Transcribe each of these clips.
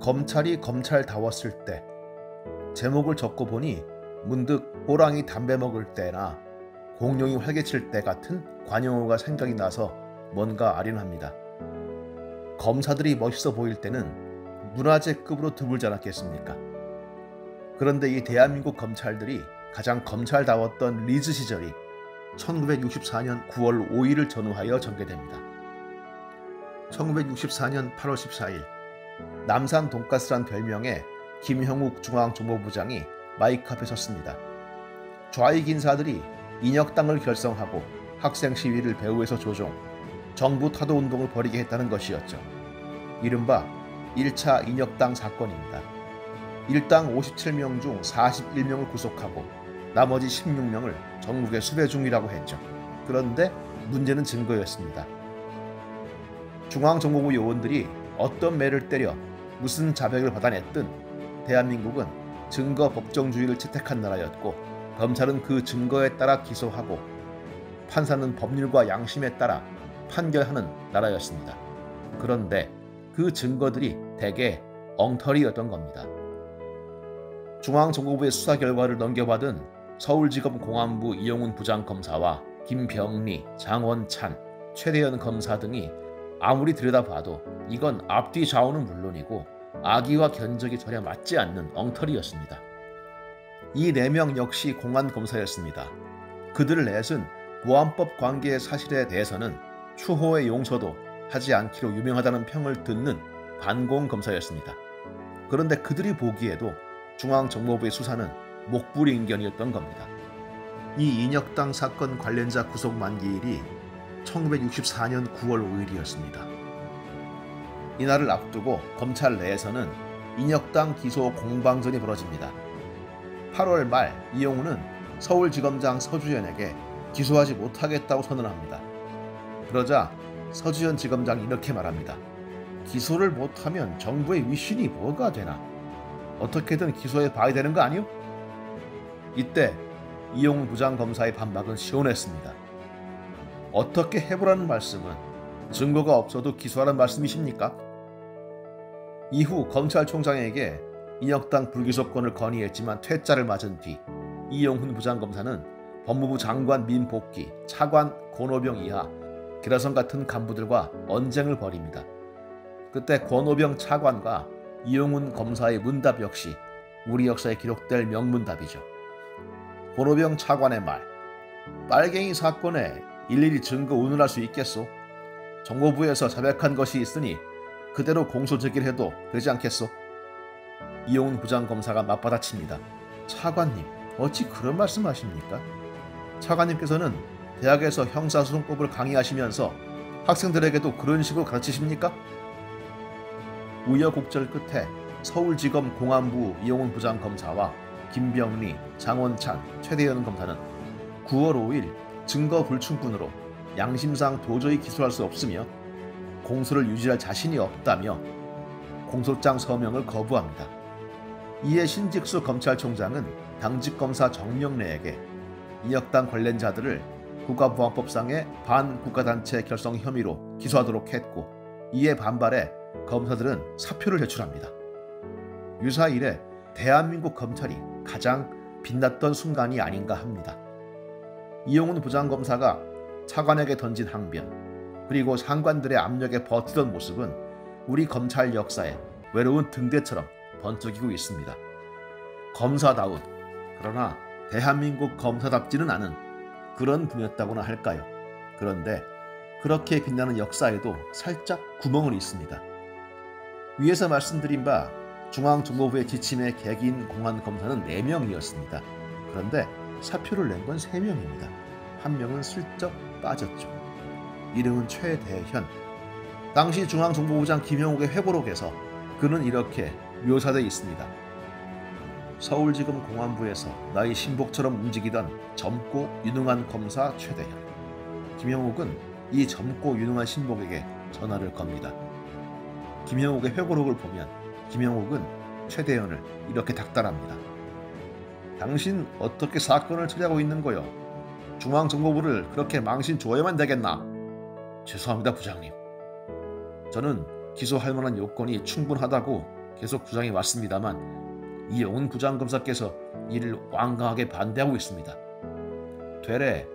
검찰이 검찰다웠을 때 제목을 적고 보니 문득 호랑이 담배 먹을 때나 공룡이 활개칠 때 같은 관용어가 생각이 나서 뭔가 아련합니다. 검사들이 멋있어 보일 때는 문화재급으로 드물지 않았겠습니까? 그런데 이 대한민국 검찰들이 가장 검찰다웠던 리즈 시절이 1964년 9월 5일을 전후하여 전개됩니다. 1964년 8월 14일 남산 돈가스란 별명의 김형욱 중앙정보부장이 마이크 앞에 섰습니다. 좌익 인사들이 인혁당을 결성하고 학생 시위를 배후에서 조종, 정부 타도운동을 벌이게 했다는 것이었죠. 이른바 1차 인혁당 사건입니다. 일당 57명 중 41명을 구속하고 나머지 16명을 전국에 수배 중이라고 했죠. 그런데 문제는 증거였습니다. 중앙정보부 요원들이 어떤 매를 때려 무슨 자백을 받아냈든 대한민국은 증거 법정주의를 채택한 나라였고 검찰은 그 증거에 따라 기소하고 판사는 법률과 양심에 따라 판결하는 나라였습니다. 그런데 그 증거들이 대개 엉터리였던 겁니다. 중앙정보부의 수사 결과를 넘겨받은 서울지검 공안부 이용훈 부장검사와 김병리, 장원찬, 최대현 검사 등이 아무리 들여다봐도 이건 앞뒤 좌우는 물론이고 악의와 견적이 전혀 맞지 않는 엉터리였습니다. 이 4명 역시 공안검사였습니다. 그들 넷은 보안법 관계의 사실에 대해서는 추호의 용서도 하지 않기로 유명하다는 평을 듣는 반공검사였습니다. 그런데 그들이 보기에도 중앙정보부의 수사는 목불인견이었던 겁니다. 이 인혁당 사건 관련자 구속 만기일이 1964년 9월 5일이었습니다. 이날을 앞두고 검찰 내에서는 인혁당 기소 공방전이 벌어집니다. 8월 말 이용훈은 서울지검장 서주현에게 기소하지 못하겠다고 선언합니다. 그러자 서주현 지검장이 이렇게 말합니다. 기소를 못하면 정부의 위신이 뭐가 되나? 어떻게든 기소해 봐야 되는 거 아니요? 이때 이용훈 부장검사의 반박은 시원했습니다. 어떻게 해보라는 말씀은 증거가 없어도 기소하라는 말씀이십니까? 이후 검찰총장에게 인혁당 불기소권을 건의했지만 퇴짜를 맞은 뒤 이용훈 부장검사는 법무부 장관 민복기, 차관 권오병 이하, 기라성 같은 간부들과 언쟁을 벌입니다. 그때 권오병 차관과 이용훈 검사의 문답 역시 우리 역사에 기록될 명문답이죠. 권오병 차관의 말, 빨갱이 사건에 일일이 증거 운운할 수 있겠소? 정보부에서 자백한 것이 있으니 그대로 공소 제기해도 되지 않겠소? 이용훈 부장검사가 맞받아칩니다. 차관님, 어찌 그런 말씀하십니까? 차관님께서는 대학에서 형사소송법을 강의하시면서 학생들에게도 그런 식으로 가르치십니까? 우여곡절 끝에 서울지검 공안부 이용훈 부장검사와 김병리, 장원찬, 최대현 검사는 9월 5일 증거 불충분으로 양심상 도저히 기소할 수 없으며 공소를 유지할 자신이 없다며 공소장 서명을 거부합니다. 이에 신직수 검찰총장은 당직검사 정명래에게 인혁당 관련자들을 국가보안법상의 반국가단체 결성 혐의로 기소하도록 했고 이에 반발해 검사들은 사표를 제출합니다. 유사 이래 대한민국 검찰이 가장 빛났던 순간이 아닌가 합니다. 이용훈 부장검사가 차관에게 던진 항변 그리고 상관들의 압력에 버티던 모습은 우리 검찰 역사에 외로운 등대처럼 번쩍이고 있습니다. 검사다운 그러나 대한민국 검사답지는 않은 그런 분이었다고나 할까요? 그런데 그렇게 빛나는 역사에도 살짝 구멍은 있습니다. 위에서 말씀드린 바 중앙정보부의 지침에 객인 공안검사는 4명이었습니다. 그런데 사표를 낸 건 3명입니다. 한 명은 슬쩍 빠졌죠. 이름은 최대현. 당시 중앙정보부장 김형욱의 회고록에서 그는 이렇게 묘사되어 있습니다. 서울지검 공안부에서 나의 신복처럼 움직이던 젊고 유능한 검사 최대현. 김형욱은 이 젊고 유능한 신복에게 전화를 겁니다. 김형욱의 회고록을 보면 김형욱은 최대현을 이렇게 닥달합니다. 당신 어떻게 사건을 처리하고 있는 거요? 중앙정보부를 그렇게 망신 줘야만 되겠나? 죄송합니다 부장님. 저는 기소할 만한 요건이 충분하다고 계속 주장해 왔습니다만 이용훈 부장검사께서 이를 완강하게 반대하고 있습니다. 되레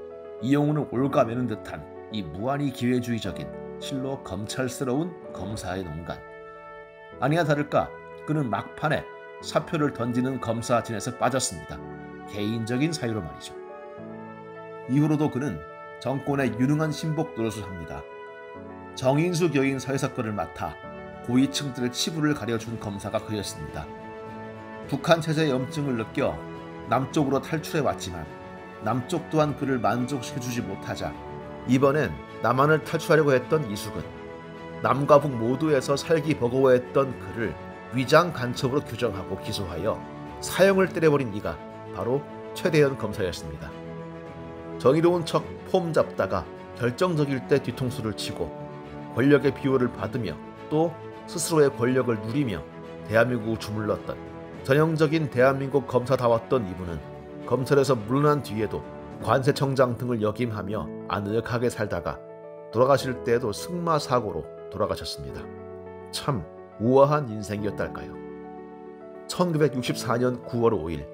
이용훈을 올가매는 듯한 이 무한히 기회주의적인 실로 검찰스러운 검사의 농간. 아니나 다를까 그는 막판에 사표를 던지는 검사 진에서 빠졌습니다. 개인적인 사유로 말이죠. 이후로도 그는 정권의 유능한 신복 노릇을 합니다. 정인수 교인 사회사건을 맡아 고위층들의 치부를 가려준 검사가 그였습니다. 북한 체제의 염증을 느껴 남쪽으로 탈출해왔지만 남쪽 또한 그를 만족시켜주지 못하자 이번엔 남한을 탈출하려고 했던 이숙은 남과 북 모두에서 살기 버거워했던 그를 위장 간첩으로 규정하고 기소하여 사형을 때려버린 이가 바로 최대현 검사였습니다. 정의로운 척 폼 잡다가 결정적일 때 뒤통수를 치고 권력의 비호를 받으며 또 스스로의 권력을 누리며 대한민국을 주물렀던 전형적인 대한민국 검사다웠던 이분은 검찰에서 물러난 뒤에도 관세청장 등을 역임하며 아늑하게 살다가 돌아가실 때에도 승마사고로 돌아가셨습니다. 참 우아한 인생이었달까요. 1964년 9월 5일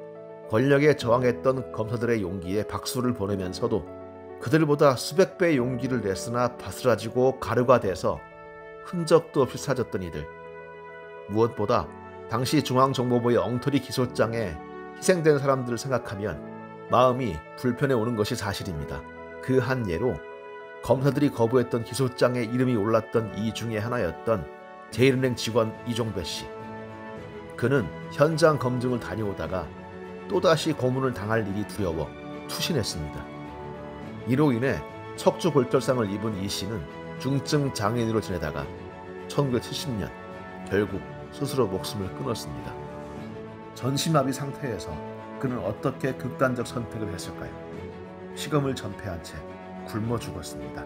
권력에 저항했던 검사들의 용기에 박수를 보내면서도 그들보다 수백 배의 용기를 냈으나 바스라지고 가루가 돼서 흔적도 없이 사라졌던 이들. 무엇보다 당시 중앙정보부의 엉터리 기소장에 희생된 사람들을 생각하면 마음이 불편해 오는 것이 사실입니다. 그 한 예로 검사들이 거부했던 기소장에 이름이 올랐던 이 중에 하나였던 제일은행 직원 이종배 씨. 그는 현장 검증을 다녀오다가 또다시 고문을 당할 일이 두려워 투신했습니다. 이로 인해 척추골절상을 입은 이 씨는 중증 장애인으로 지내다가 1970년 결국 스스로 목숨을 끊었습니다. 전심마비 상태에서 그는 어떻게 극단적 선택을 했을까요? 식음을 전폐한 채 굶어 죽었습니다.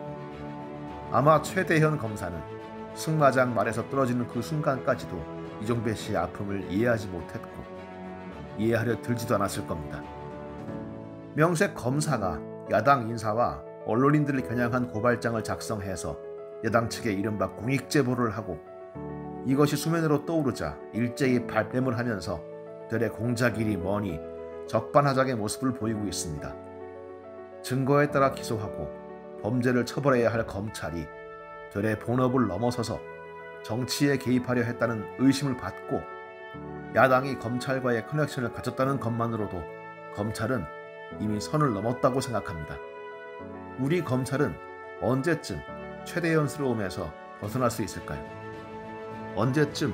아마 최대현 검사는 승마장 말에서 떨어지는 그 순간까지도 이종배 씨의 아픔을 이해하지 못했고 이해하려 들지도 않았을 겁니다. 명색 검사가 야당 인사와 언론인들을 겨냥한 고발장을 작성해서 여당 측에 이른바 공익제보를 하고 이것이 수면으로 떠오르자 일제히 발뺌을 하면서 되레 공작일이 뭐니 적반하장의 모습을 보이고 있습니다. 증거에 따라 기소하고 범죄를 처벌해야 할 검찰이 되레 본업을 넘어서서 정치에 개입하려 했다는 의심을 받고 야당이 검찰과의 커넥션을 가졌다는 것만으로도 검찰은 이미 선을 넘었다고 생각합니다. 우리 검찰은 언제쯤 최대현스러움에서 벗어날 수 있을까요? 언제쯤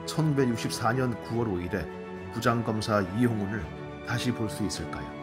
1964년 9월 5일에 부장검사 이용훈을 다시 볼 수 있을까요?